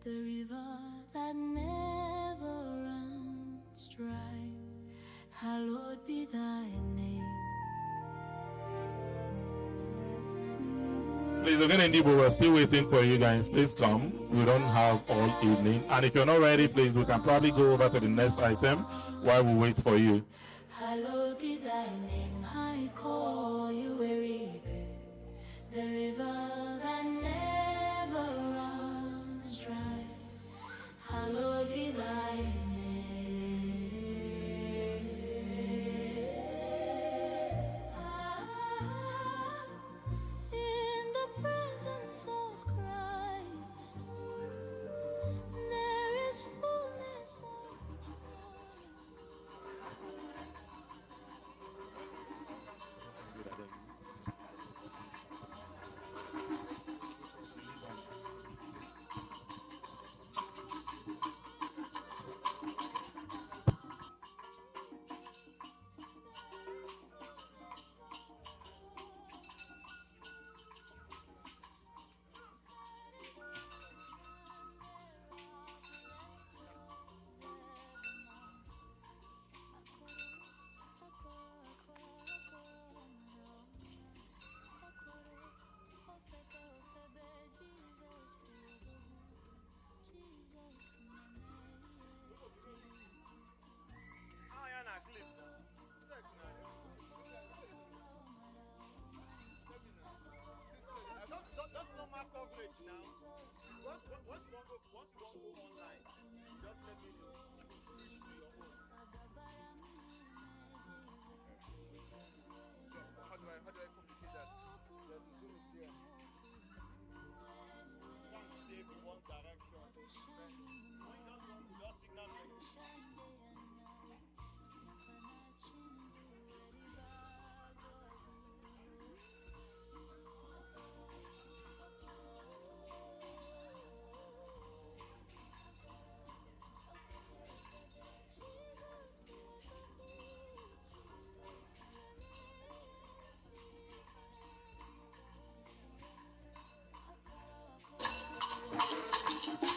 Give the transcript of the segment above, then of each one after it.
the river that never runs dry. Hallowed be thy name. Please, again, in Igbo, we're still waiting for you guys. Please come. We don't have all evening. And if you're not ready, please, we can probably go over to the next item while we wait for you. Hallowed be thy name. I call you a river, the river that never runs dry. Hallowed be thy name. In the presence of Christ, there is fullness of Just normal coverage now. Once you want to go online, just let me know. Switch to your own. How do I communicate that? The Zoom is here. One stay in one direction. Just signal me.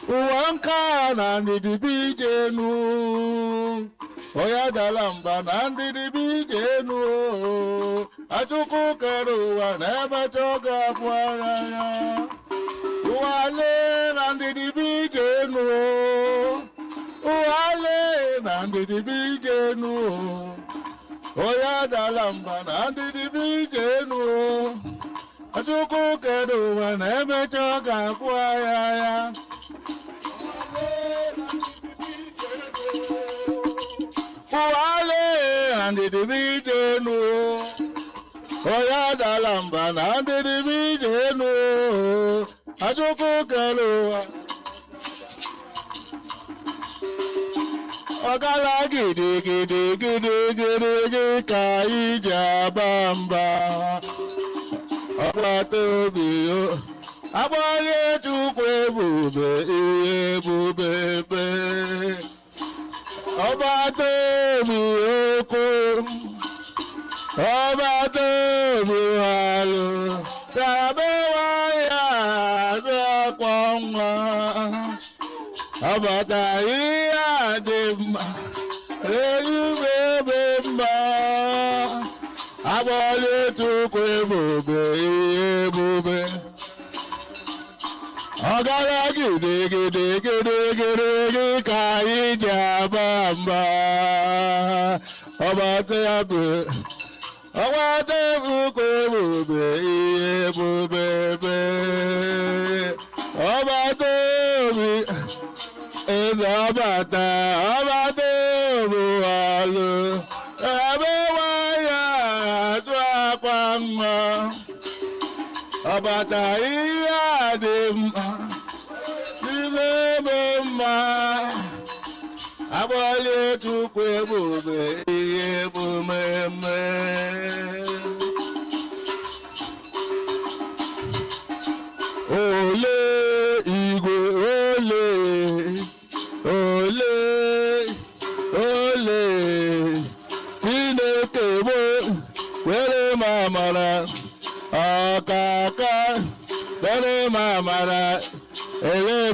Uwanka na ndidibijenu Oya dalamba na ndidibijenu Achuku keruwa neba choga kwaya Uwale na ndidibijenu Uwale na ndidibijenu Oya dalamba na ndidibijenu Achuku keruwa neba choga kwaya Uwale andidibijenu Oya dalamba na andidibijenu Ajuku keluwa Ogala gidi gidi gidi gidi ka ija bamba Oba tobi yo Abanye chukwu ebube ebubebe Ọba tóbi oko, ọba tóbi wàlú, tàbí wáyà lọ́pọ̀ wọn. Ọba tàyí àdèmà, èyí bèbè mọ́. Abọ́lé tukọ̀ ebùbè ebùbè. Ọ̀gára gidi gidi gidi gidi ka ìjà bàmbà ọba tẹ́ bè ọba tẹ́ bùkọ̀ ebùbè ebùbè bẹ́ ọba tóbi ẹ̀bẹ̀ ọba tà ọba tóbi wàlú ẹ̀bẹ̀ wáyà tó apá mọ́. Ọba tàyí àdèmà n'ime ebe mma Abọ́lé tukwu ebube ihe ebumeme Ole igwe ole ole ole Chineke mo were m amara Akaka, Bene Mamara, Ele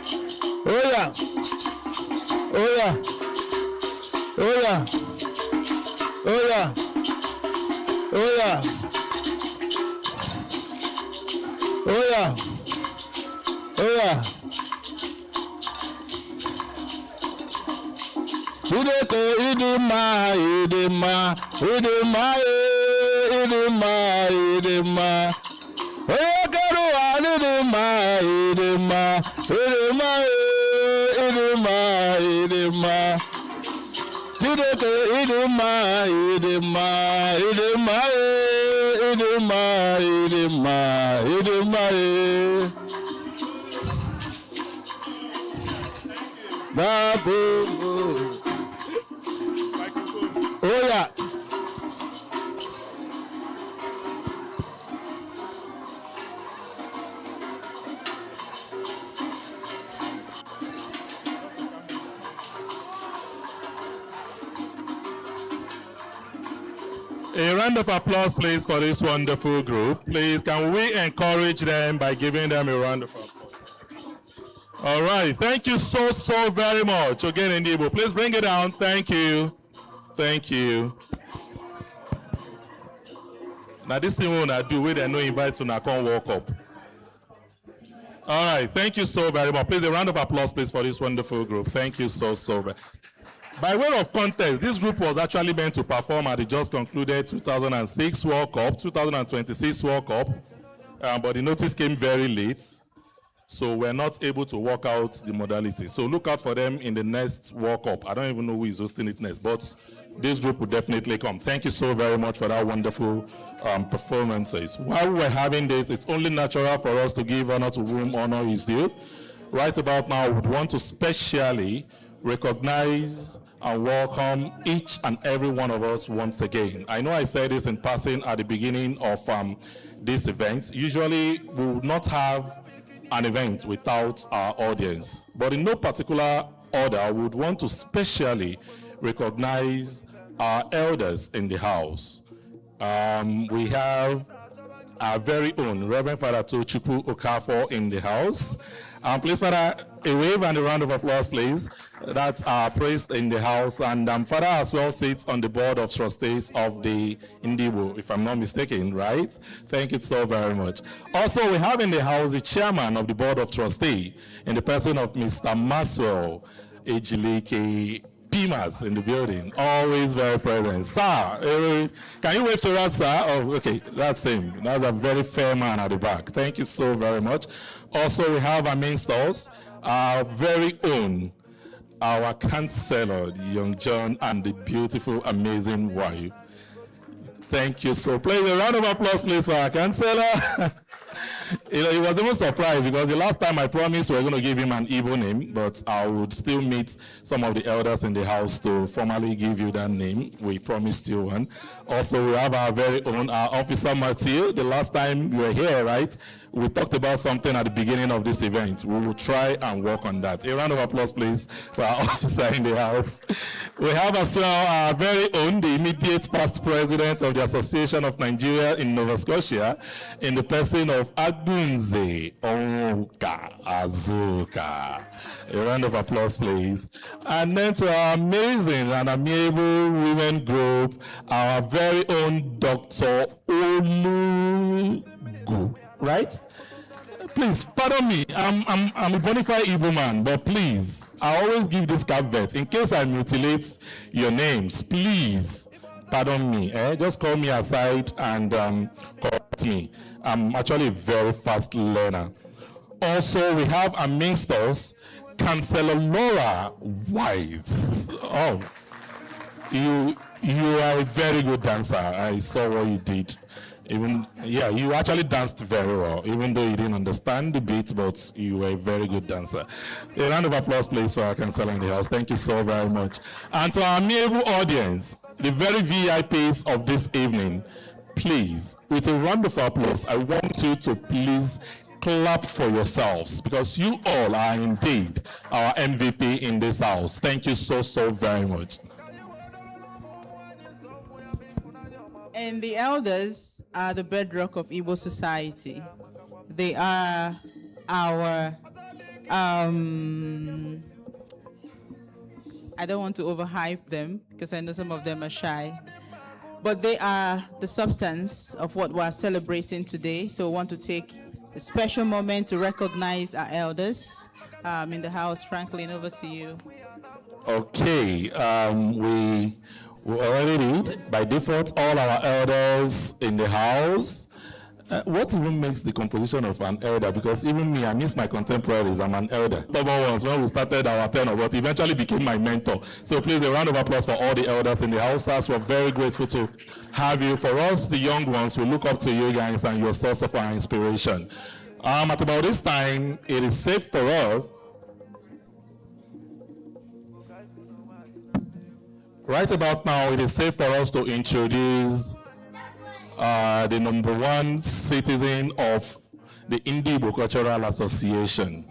Oh yeah. Oh yeah. Oh yeah. Oh yeah. Oh yeah. Oh yeah. Oh yeah. Ideke idima idima idima idima idima. Oh karuwa idima idima idima idima idima. Ideke idima idima idima idima idima idima. Babu. Oh yeah. A round of applause, please, for this wonderful group. Please, can we encourage them by giving them a round of applause? All right. Thank you so very much. Again, in Igbo. Please bring it down. Thank you. Thank you. Now, this thing we want to do, we don't invite to come walk up. All right. Thank you so very much. Please, a round of applause, please, for this wonderful group. Thank you so very much. By way of context, this group was actually meant to perform at the just concluded 2006 World Cup, 2026 World Cup, but the notice came very late, so we're not able to work out the modality. So look out for them in the next World Cup. I don't even know who is hosting it next, but this group will definitely come. Thank you so very much for that wonderful performances. While we're having this, it's only natural for us to give honor to whom honor is due. Right about now, we would want to specially recognize and welcome each and every one of us once again. I know I said this in passing at the beginning of this event. Usually, we would not have an event without our audience. But in no particular order, we would want to specially recognize our elders in the house. We have our very own Reverend Father CHUKWU Okafor in the house. Please, Father, a wave and a round of applause, please. That's our priest in the house. And Father as well sits on the board of trustees of the Igbo, if I'm not mistaken, right? Thank you so very much. Also, we have in the house the chairman of the board of trustees in the person of Mr. Maswell Ejileke Pimas in the building, always very present. Sir, can you wave to us, sir? Oh, okay, that's him. That's a very fair man at the back. Thank you so very much. Also, we have our main stars, our very own, our counselor, young John, and the beautiful, amazing wife. Thank you so. Please, a round of applause, please, for our counselor. He was even surprised because the last time I promised we were going to give him an Igbo name, but I would still meet some of the elders in the house to formally give you that name. We promised you one. Also, we have our very own, our officer Matthew. The last time you were here, right, we talked about something at the beginning of this event. We will try and work on that. A round of applause, please, for our officer in the house. We have as well our very own, the immediate past president of the Association of Nigeria in Nova Scotia, in the person of Agunze Onka Azuka. A round of applause, please. And then to our amazing and amiable women group, our very own Dr. Olugu, right? Please, pardon me, I'm a bona fide Igbo man, but please, I always give this caveat, in case I mutilate your names, please, pardon me, just call me aside and correct me. I'm actually a very fast learner. Also, we have amongst us, Councillor Laura Wise. Oh, you are a very good dancer. I saw what you did. You actually danced very well, even though you didn't understand the beat, but you were a very good dancer. A round of applause, please, for our counselor in the house. Thank you so very much. And to our amiable audience, the very VIPs of this evening, please, with a round of applause, I want you to please clap for yourselves, because you all are indeed our MVP in this house. Thank you so very much. And the elders are the bedrock of Igbo society. They are our I don't want to overhype them because I know some of them are shy. But they are the substance of what we're celebrating today. So we want to take a special moment to recognize our elders in the house. Franklin, over to you. Okay, we already did. By default, all our elders in the house. What even makes the composition of an elder? Because even me, I miss my contemporaries. I'm an elder. Stubborn ones when we started our tenure, but eventually became my mentor. So please, a round of applause for all the elders in the house. We're very grateful to have you. For us, the young ones, we look up to you guys and your source of our inspiration. At about this time, it is safe for us. Right about now, it is safe for us to introduce the #1 citizen of the Igbo Cultural Association.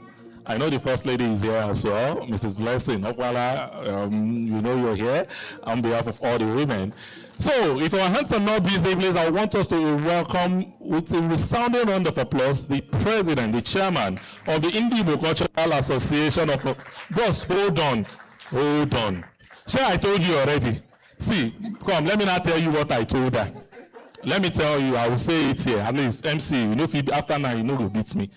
I know the First Lady is here as well, Mrs. Blessing Okwala. You know you're here on behalf of all the women. So, if our hands are not busy, please, I want us to welcome with a resounding round of applause the President, the Chairman of the Igbo Cultural Association of... Boss, hold on. Sure, I told you already. See, come, let me not tell you what I told her. Let me tell you, I will say it here. At least, MC, you know, after now, you know who beats me.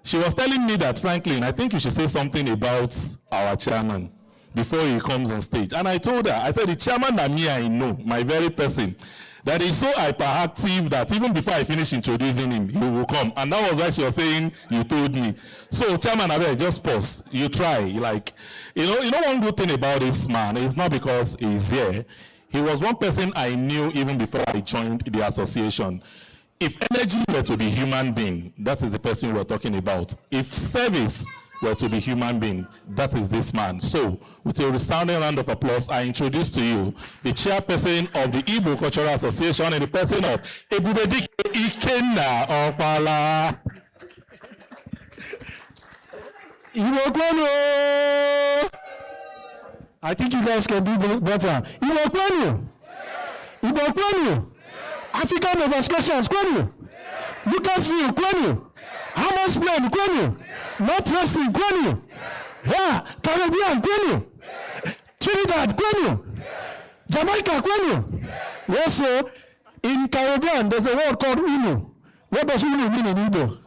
She was telling me that, Franklin, I think you should say something about our chairman before he comes on stage. And I told her, I said, the chairman that me I know, my very person, that is so hyperactive that even before I finish introducing him, he will come. And that was why she was saying, you told me. So, Chairman, I beg, just pause. You try. Like, you know one good thing about this man is not because he's here. He was one person I knew even before I joined the association. If energy were to be human being, that is the person we're talking about. If service were to be human being, that is this man. So, with a resounding round of applause, I introduce to you the chairperson of the Igbo Cultural Association in the person of Ebubedike Ikenna Opala. Igbo, I think you guys can do better. Igbo, African of excursions, Lucasville, Hammers Plain, North Western, yeah, Caribbean, Trinidad, Jamaica, yes, so in Caribbean, there's a word called Unu. What does Unu mean in Igbo?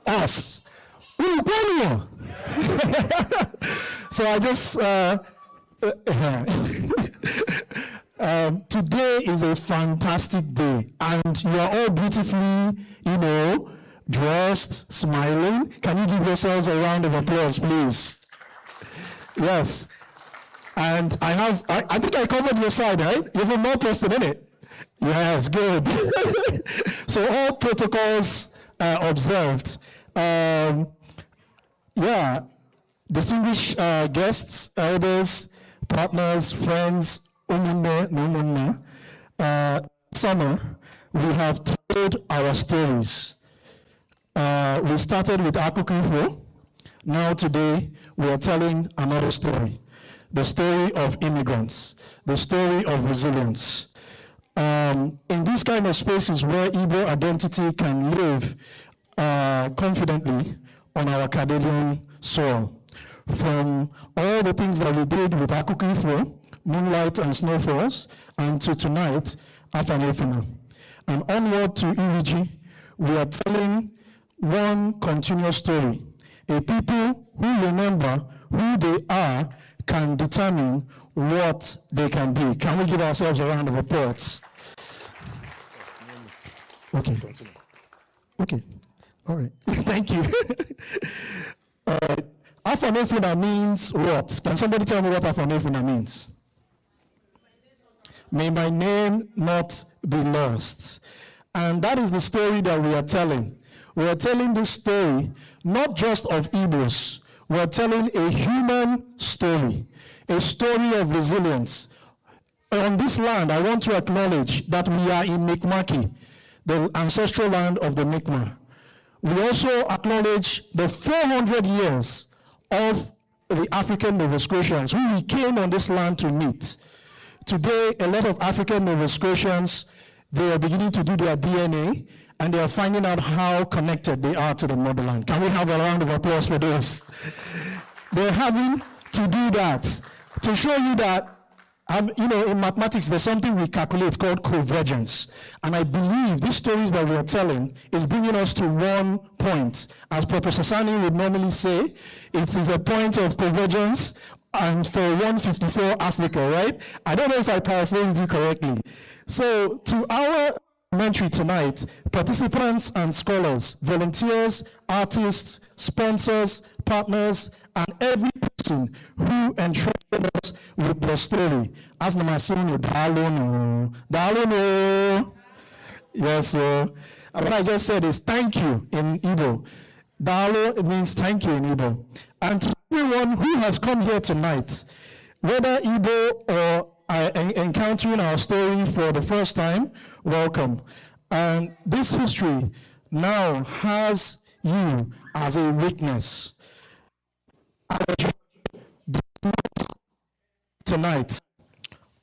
Us. Unu, so I just, today is a fantastic day, and you are all beautifully, dressed, smiling. Can you give yourselves a round of applause, please? Yes. And I think I covered your side, right? You have a more person in it. Yes, good. So all protocols observed. Yeah, distinguished guests, elders, partners, friends, summer, we have told our stories. We started with Akukifo. Now today, we are telling another story. The story of immigrants, the story of resilience. In these kind of spaces where Igbo identity can live confidently on our Chaldean soil. From all the things that we did with Akukifo, Moonlight and Snowfalls, and to tonight, Afamefuna. And onward to IHEANYI, we are telling one continuous story. A people who remember who they are can determine what they can be. Can we give ourselves a round of applause? Okay. Okay. All right. Thank you. Afamefuna means what? Can somebody tell me what Afamefuna means? May my name not be lost. And that is the story that we are telling. We are telling this story not just of Igbos. We are telling a human story, a story of resilience. On this land, I want to acknowledge that we are in Mi'kmaqi, the ancestral land of the Mi'kmaq. We also acknowledge the 400 years of the African Nova Scotians who we came on this land to meet. Today, a lot of African Nova Scotians, they are beginning to do their DNA, and they are finding out how connected they are to the motherland. Can we have a round of applause for those? They're having to do that to show you that, in mathematics, there's something we calculate called convergence. And I believe these stories that we are telling is bringing us to one point. As Professor Sani would normally say, it is a point of convergence, and for 154 Africa, right? I don't know if I paraphrased you correctly. So to our documentary tonight, participants and scholars, volunteers, artists, sponsors, partners, and every person who entrusted us with their story. As Namasino, Dalono. Yes, sir. What I just said is thank you in Igbo. Dalo, it means thank you in Igbo. And to everyone who has come here tonight, whether Igbo or encountering our story for the first time, welcome. And this history now has you as a witness. Tonight,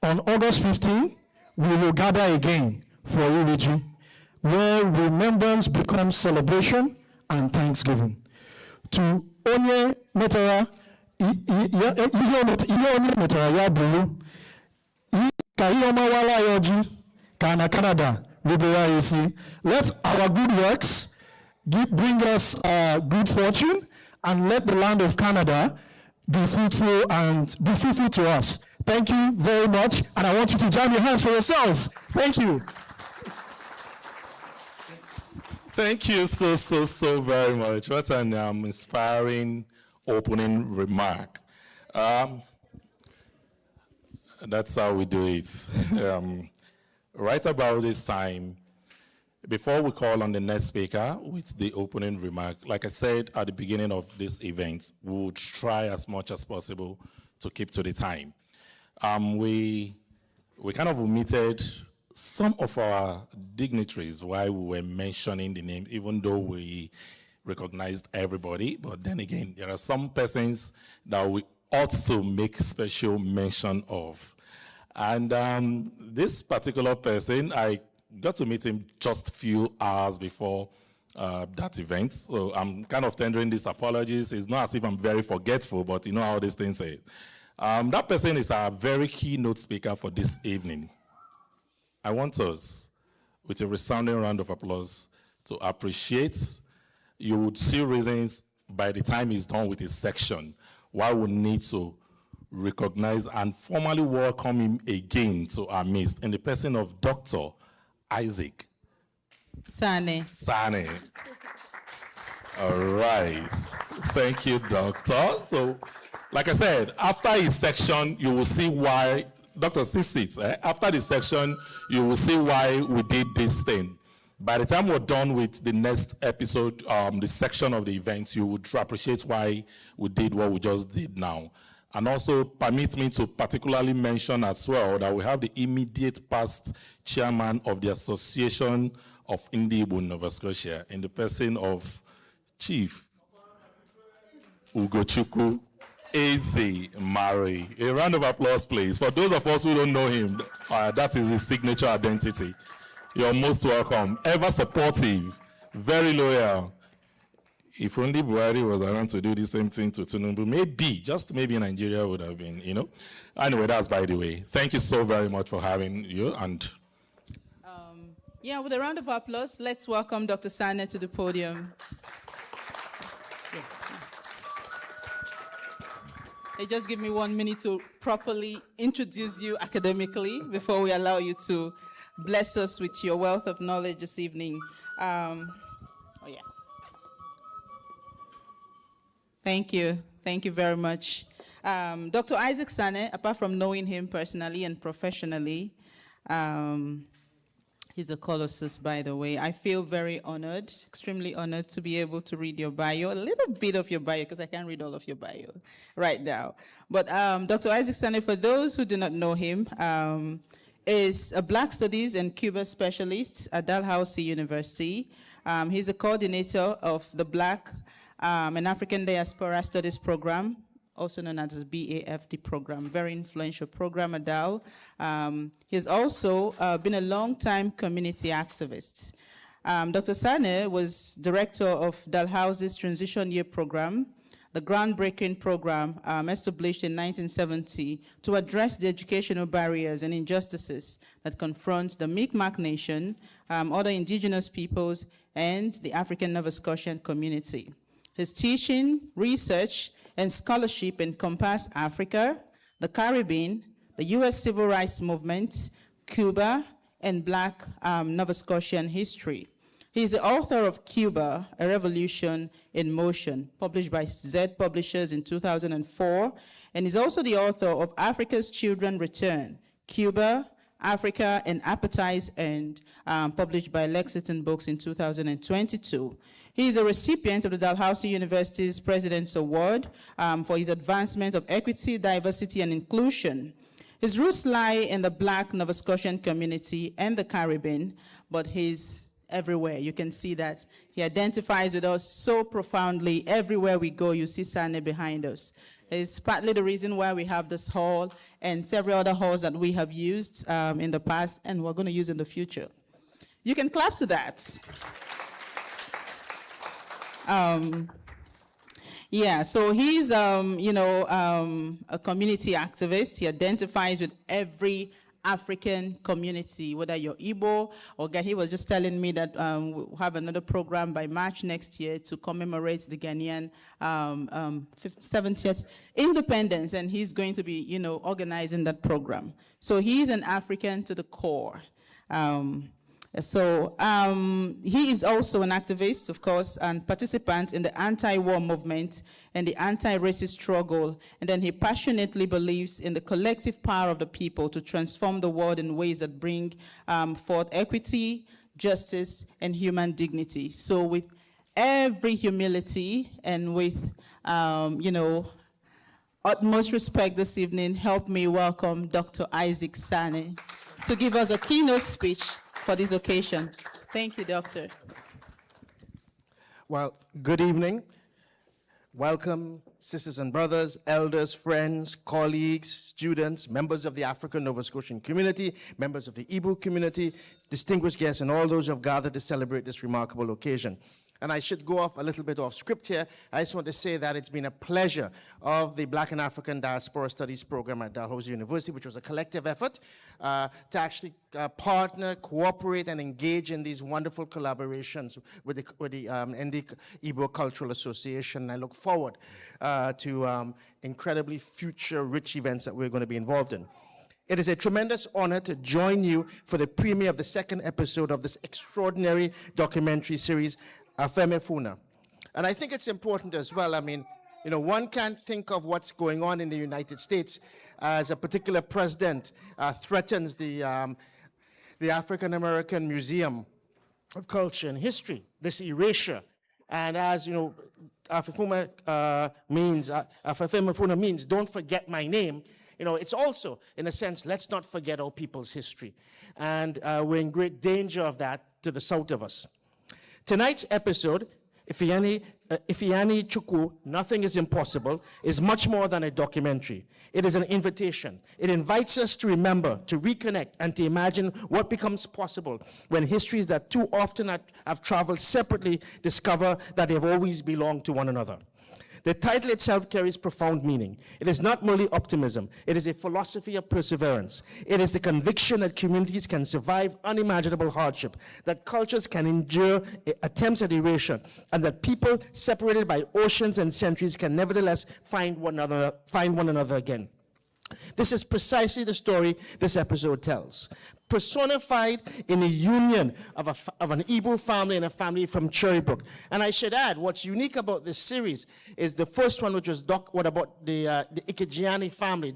on August 15, we will gather again for Iriji, where remembrance becomes celebration and thanksgiving. To Onye Metara, Metara Yabulu, Kayoma Yoji, Kana Canada, let our good works bring us good fortune, and let the land of Canada be fruitful and be fruitful to us. Thank you very much, and I want you to jam your hands for yourselves. Thank you. Thank you so very much. What an inspiring opening remark. That's how we do it. Right about this time, before we call on the next speaker with the opening remark, like I said at the beginning of this event, we would try as much as possible to keep to the time. We kind of omitted some of our dignitaries while we were mentioning the name, even though we recognized everybody. But then again, there are some persons that we ought to make special mention of. And this particular person, I got to meet him just a few hours before that event. So I'm kind of tendering these apologies. It's not as if I'm very forgetful, but you know how these things say. That person is our very keynote speaker for this evening. I want us, with a resounding round of applause, to appreciate. You would see reasons by the time he's done with his section why we need to recognize and formally welcome him again to our midst in the person of Dr. Isaac Sane. All right. Thank you, Doctor. So, like I said, after his section, you will see why, Dr. Sit. After the section, you will see why we did this thing. By the time we're done with the next episode, the section of the event, you would appreciate why we did what we just did now. And also permit me to particularly mention as well that we have the immediate past chairman of the Association of Igbo in Nova Scotia in the person of Chief CHUKWU Eze Mari. A round of applause, please. For those of us who don't know him, that is his signature identity. You're most welcome. Ever supportive, very loyal. If only Buhari was around to do the same thing to Tinubu, maybe, just maybe Nigeria would have been, you know. Anyway, that's by the way. Thank you so very much for having you. And yeah, with a round of applause, let's welcome Dr. Sane to the podium. Hey, just give me 1 minute to properly introduce you academically before we allow you to bless us with your wealth of knowledge this evening. Thank you. Thank you very much. Dr. Isaac Sane, apart from knowing him personally and professionally, he's a colossus, by the way. I feel very honored, extremely honored to be able to read your bio, a little bit of your bio, because I can't read all of your bio right now. But Dr. Isaac Sane, for those who do not know him, is a Black Studies and Cuba specialist at Dalhousie University. He's a coordinator of the Black and African Diaspora Studies Program, also known as the BAFD program, very influential program at Dal. He's also been a long-time community activist. Dr. Sane was director of Dalhouse's Transition Year Program, the groundbreaking program established in 1970 to address the educational barriers and injustices that confront the Mi'kmaq Nation, other indigenous peoples, and the African Nova Scotian community. His teaching, research, and scholarship encompass Africa, the Caribbean, the U.S. Civil Rights Movement, Cuba, and Black Nova Scotian history. He is the author of Cuba, A Revolution in Motion, published by Z Publishers in 2004, and is also the author of Africa's Children Return, Cuba, Africa, and Appetites Earned, published by Lexington Books in 2022. He is a recipient of the Dalhousie University's President's Award for his advancement of equity, diversity, and inclusion. His roots lie in the Black Nova Scotian community and the Caribbean, but he's everywhere. You can see that he identifies with us so profoundly. Everywhere we go, you see Sane behind us. It's partly the reason why we have this hall and several other halls that we have used in the past and we're going to use in the future. You can clap to that. Yeah, so he's, a community activist. He identifies with every African community, whether you're Igbo or he was just telling me that we'll have another program by March next year to commemorate the Ghanaian 70th independence, and he's going to be, organizing that program. So he's an African to the core. He is also an activist, of course, and participant in the anti-war movement and the anti-racist struggle. And then he passionately believes in the collective power of the people to transform the world in ways that bring forth equity, justice, and human dignity. So with every humility and with, utmost respect this evening, help me welcome Dr. Isaac Sane to give us a keynote speech for this occasion. Thank you, Doctor. Well, good evening. Welcome, sisters and brothers, elders, friends, colleagues, students, members of the African Nova Scotian community, members of the Igbo community, distinguished guests, and all those who have gathered to celebrate this remarkable occasion. And I should go off a little bit off script here. I just want to say that it's been a pleasure of the Black and African Diaspora Studies program at Dalhousie University, which was a collective effort to actually partner, cooperate, and engage in these wonderful collaborations with the Igbo Cultural Association. I look forward to incredibly future-rich events that we're going to be involved in. It is a tremendous honor to join you for the premiere of the second episode of this extraordinary documentary series, Afamefuna. And I think it's important as well. I mean, one can't think of what's going on in the United States as a particular president threatens the African American Museum of Culture and History, this erasure. And as you know, Afamefuna means don't forget my name. It's also, in a sense, let's not forget our people's history. And we're in great danger of that to the south of us. Tonight's episode, IHEANYI, CHUKWU, Nothing is Impossible, is much more than a documentary. It is an invitation. It invites us to remember, to reconnect, and to imagine what becomes possible when histories that too often have traveled separately discover that they've always belonged to one another. The title itself carries profound meaning. It is not merely optimism. It is a philosophy of perseverance. It is the conviction that communities can survive unimaginable hardship, that cultures can endure attempts at erasure, and that people separated by oceans and centuries can nevertheless find one another again. This is precisely the story this episode tells. Personified in the union of an Igbo family and a family from Cherrybrook. And I should add, what's unique about this series is the first one, which was what about the IHEANYI family,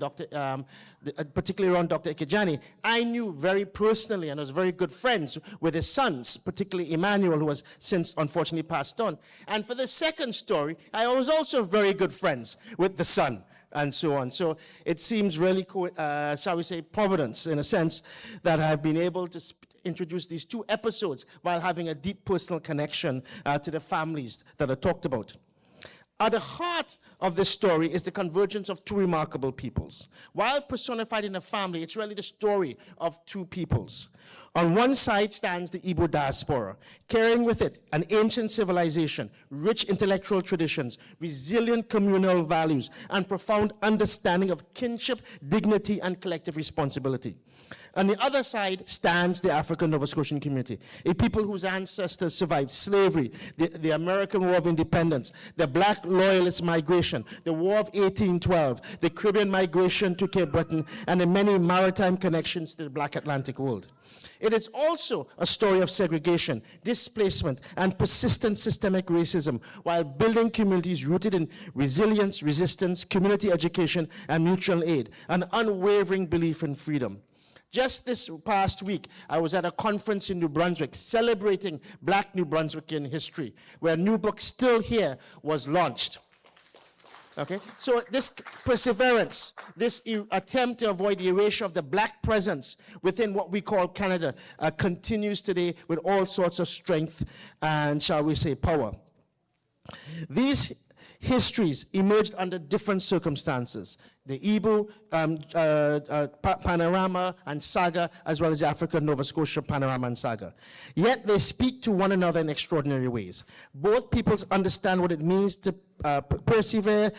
particularly around Dr. IHEANYI. I knew very personally and was very good friends with his sons, particularly Emmanuel, who has since unfortunately passed on. And for the second story, I was also very good friends with the son, and so on. So it seems really, shall we say, providence, in a sense, that I've been able to introduce these two episodes while having a deep personal connection to the families that are talked about. At the heart of this story is the convergence of two remarkable peoples. While personified in a family, it's really the story of two peoples. On one side stands the Igbo diaspora, carrying with it an ancient civilization, rich intellectual traditions, resilient communal values, and profound understanding of kinship, dignity, and collective responsibility. On the other side stands the African Nova Scotian community, a people whose ancestors survived slavery, the American War of Independence, the Black Loyalist migration, the War of 1812, the Caribbean migration to Cape Breton, and the many maritime connections to the Black Atlantic world. It is also a story of segregation, displacement, and persistent systemic racism, while building communities rooted in resilience, resistance, community education, and mutual aid, an unwavering belief in freedom. Just this past week, I was at a conference in New Brunswick celebrating Black New Brunswickian history, where New Book Still Here was launched. Okay, so this perseverance, this attempt to avoid the erasure of the Black presence within what we call Canada continues today with all sorts of strength and, shall we say, power. These histories emerged under different circumstances. The Igbo panorama and saga, as well as the African Nova Scotia panorama and saga. Yet they speak to one another in extraordinary ways. Both peoples understand what it means to persevere,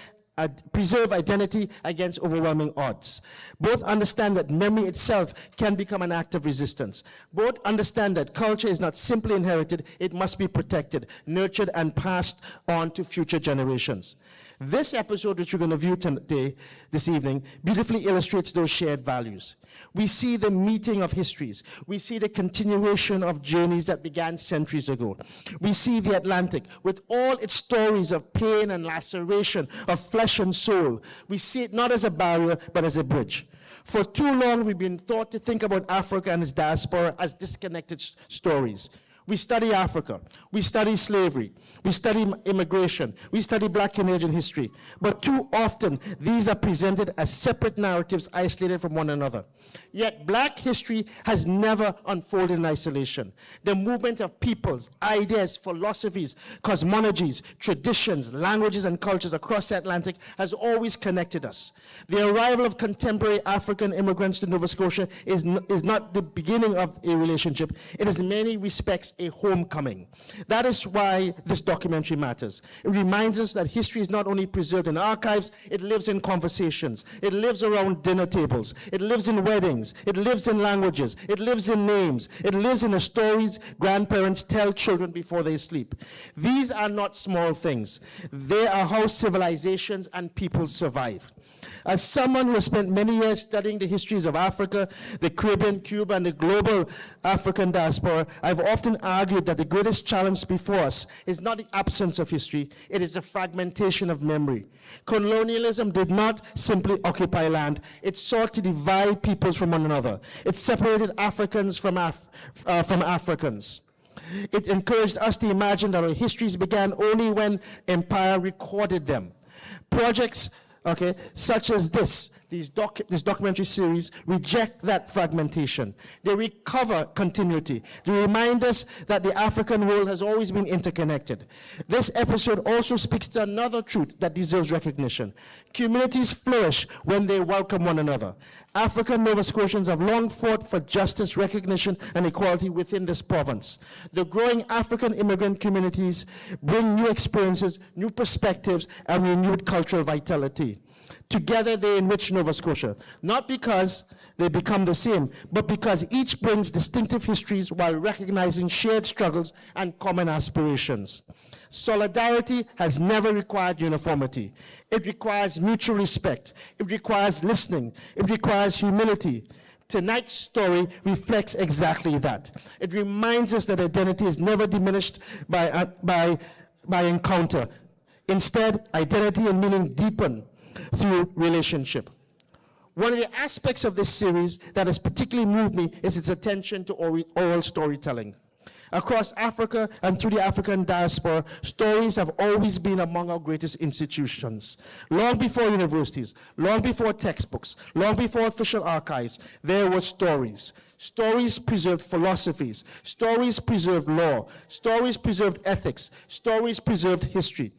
preserve identity against overwhelming odds. Both understand that memory itself can become an act of resistance. Both understand that culture is not simply inherited, it must be protected, nurtured, and passed on to future generations. This episode, which we're going to view today, this evening, beautifully illustrates those shared values. We see the meeting of histories. We see the continuation of journeys that began centuries ago. We see the Atlantic with all its stories of pain and laceration, of flesh and soul. We see it not as a barrier, but as a bridge. For too long, we've been taught to think about Africa and its diaspora as disconnected stories. We study Africa, we study slavery, we study immigration, we study Black Canadian history. But too often, these are presented as separate narratives isolated from one another. Yet Black history has never unfolded in isolation. The movement of peoples, ideas, philosophies, cosmologies, traditions, languages, and cultures across the Atlantic has always connected us. The arrival of contemporary African immigrants to Nova Scotia is not the beginning of a relationship. It is in many respects a homecoming. That is why this documentary matters. It reminds us that history is not only preserved in archives, it lives in conversations. It lives around dinner tables. It lives in weddings. It lives in languages. It lives in names. It lives in the stories grandparents tell children before they sleep. These are not small things. They are how civilizations and peoples survive. As someone who has spent many years studying the histories of Africa, the Caribbean, Cuba, and the global African diaspora, I've often argued that the greatest challenge before us is not the absence of history, it is the fragmentation of memory. Colonialism did not simply occupy land, it sought to divide peoples from one another. It separated Africans from Africans. It encouraged us to imagine that our histories began only when empire recorded them. Projects such as this documentary series reject that fragmentation. They recover continuity. They remind us that the African world has always been interconnected. This episode also speaks to another truth that deserves recognition. Communities flourish when they welcome one another. African Nova Scotians have long fought for justice, recognition, and equality within this province. The growing African immigrant communities bring new experiences, new perspectives, and renewed cultural vitality. Together they enrich Nova Scotia, not because they become the same, but because each brings distinctive histories while recognizing shared struggles and common aspirations. Solidarity has never required uniformity. It requires mutual respect. It requires listening. It requires humility. Tonight's story reflects exactly that. It reminds us that identity is never diminished by encounter. Instead, identity and meaning deepen through relationship. One of the aspects of this series that has particularly moved me is its attention to oral storytelling. Across Africa and through the African diaspora, stories have always been among our greatest institutions. Long before universities, long before textbooks, long before official archives, there were stories. Stories preserved philosophies. Stories preserved law. Stories preserved ethics. Stories preserved history.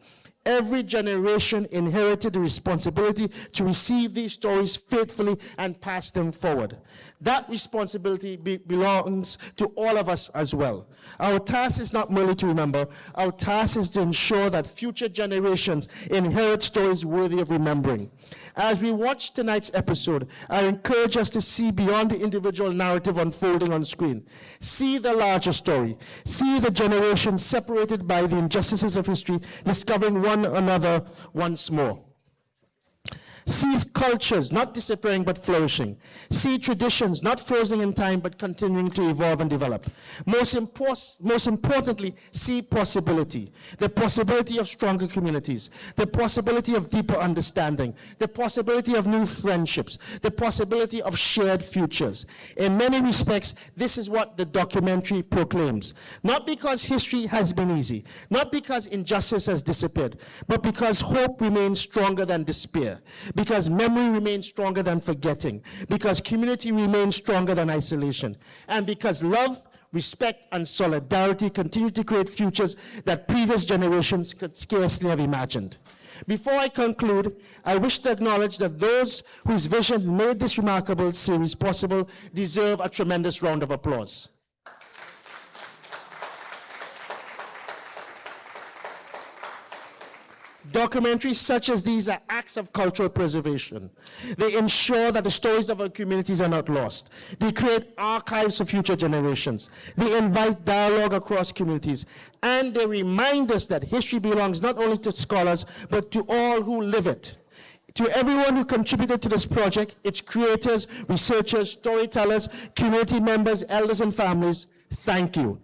Every generation inherited the responsibility to receive these stories faithfully and pass them forward. That responsibility belongs to all of us as well. Our task is not merely to remember, our task is to ensure that future generations inherit stories worthy of remembering. As we watch tonight's episode, I encourage us to see beyond the individual narrative unfolding on screen. See the larger story. See the generations separated by the injustices of history, discovering one another once more. See cultures not disappearing but flourishing. See traditions not frozen in time but continuing to evolve and develop. Most importantly, see possibility. The possibility of stronger communities. The possibility of deeper understanding. The possibility of new friendships. The possibility of shared futures. In many respects, this is what the documentary proclaims. Not because history has been easy. Not because injustice has disappeared. But because hope remains stronger than despair. Because memory remains stronger than forgetting, because community remains stronger than isolation, and because love, respect, and solidarity continue to create futures that previous generations could scarcely have imagined. Before I conclude, I wish to acknowledge that those whose vision made this remarkable series possible deserve a tremendous round of applause. Documentaries such as these are acts of cultural preservation. They ensure that the stories of our communities are not lost. They create archives for future generations. They invite dialogue across communities. And they remind us that history belongs not only to scholars, but to all who live it. To everyone who contributed to this project, its creators, researchers, storytellers, community members, elders, and families, thank you.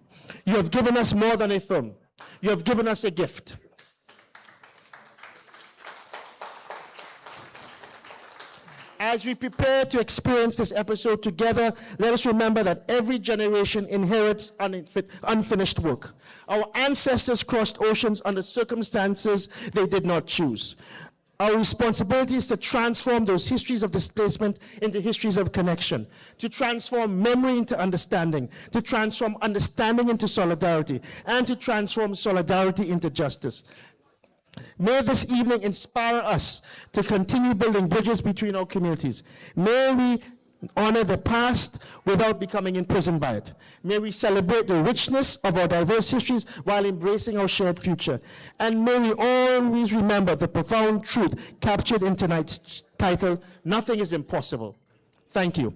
You have given us more than a film. You have given us a gift. As we prepare to experience this episode together, let us remember that every generation inherits unfinished work. Our ancestors crossed oceans under circumstances they did not choose. Our responsibility is to transform those histories of displacement into histories of connection, to transform memory into understanding, to transform understanding into solidarity, and to transform solidarity into justice. May this evening inspire us to continue building bridges between our communities. May we honor the past without becoming imprisoned by it. May we celebrate the richness of our diverse histories while embracing our shared future. And may we always remember the profound truth captured in tonight's title, Nothing is Impossible. Thank you.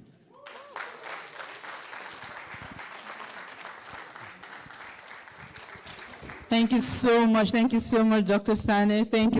Thank you so much. Thank you so much, Dr. Sane. Thank you.